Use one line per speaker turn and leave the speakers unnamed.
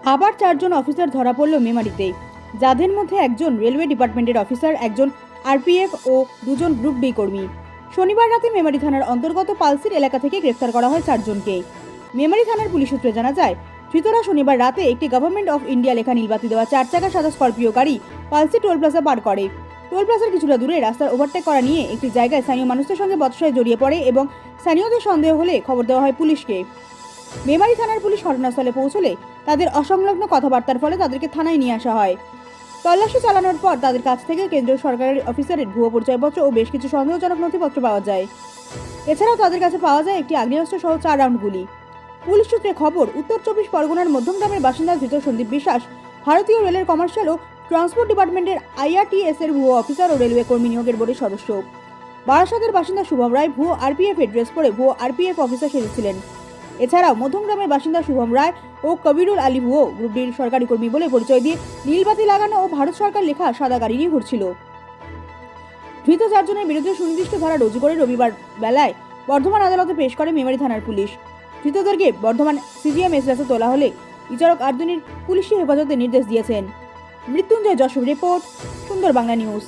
আবার 4 জন অফিসার ধরা পড়ল মেমারিতে, যাদের মধ্যে একজন রেলওয়ে ডিপার্টমেন্টের অফিসার, একজন আরপিএফ ও 2 জন গ্রুপ ডি কর্মী। শনিবার রাতে মেমারি থানার অন্তর্গত পালসির এলাকা থেকে গ্রেফতার করা হয় 4 জনকে। মেমারি থানার পুলিশ সূত্রে জানা যায়, ধৃতরা শনিবার রাতে একটি গভর্নমেন্ট অফ ইন্ডিয়া লেখা নীলবাতি দেওয়া 4 চাকা সাদা স্করপিও গাড়ি পালসি টোল প্লাজা পার করে। টোল প্লাজার কিছুটা দূরে রাস্তার ওভারটেক করা নিয়ে একটি জায়গায় স্থানীয় মানুষদের সঙ্গে বচসায় জড়িয়ে পড়ে এবং স্থানীয়দের সন্দেহ হলে খবর দেওয়া হয় পুলিশকে। মেমারি থানার পুলিশ ঘটনাস্থলে পৌঁছলে তাদের অসংলগ্ন কথাবার্তার ফলে তাদেরকে থানায় নিয়ে আসা হয়। তল্লাশি চালানোর পর তাদের কাছ থেকে কেন্দ্রীয় সরকারের অফিসারের ভুয়ো পরিচয়পত্র ও বেশ কিছু সন্দেহজনক নথিপত্র পাওয়া যায়। এছাড়াও তাদের কাছে পাওয়া যায় একটি আগ্নেয়াস্ত্র সহ 4 রাউন্ড গুলি। পুলিশ সূত্রে খবর, উত্তর 24 পরগনার মধ্যমগ্রামের বাসিন্দা ধৃত সন্দীপ বিশ্বাস ভারতীয় রেলের কমার্শিয়াল ও ট্রান্সপোর্ট ডিপার্টমেন্টের আইআরটিএস এর ভুয়ো অফিসার ও রেলওয়ে কর্মী নিয়োগের বোর্ডের সদস্য। বারাসাতের বাসিন্দা শুভম রায় ভুয়ো আরপিএফ এর ড্রেস পরে ভুয়ো আরপিএফ অফিসার সেজেছিলেন। এছাড়াও মধ্যমগ্রামের বাসিন্দা শুভম রায় ও কবিরুল আলী ভুয়ো গ্রুপ ডির সরকারি কর্মী বলে পরিচয় দিয়ে নীলবাতি লাগানো ও ভারত সরকার লেখা সাদা গাড়ি নিয়ে ঘুরছিল। ধৃত 4 জনের বিরুদ্ধে সুনির্দিষ্ট ধারা রুজু করে রবিবার বেলায় বর্ধমান আদালতে পেশ করে মেমারি থানার পুলিশ। ধৃতদেরকে বর্ধমান সিজিএম এসরাসে তোলা হলে বিচারক 8 দিনের পুলিশি হেফাজতে নির্দেশ দিয়েছেন। মৃত্যুঞ্জয় যশোর রিপোর্ট, সুন্দর বাংলা নিউজ।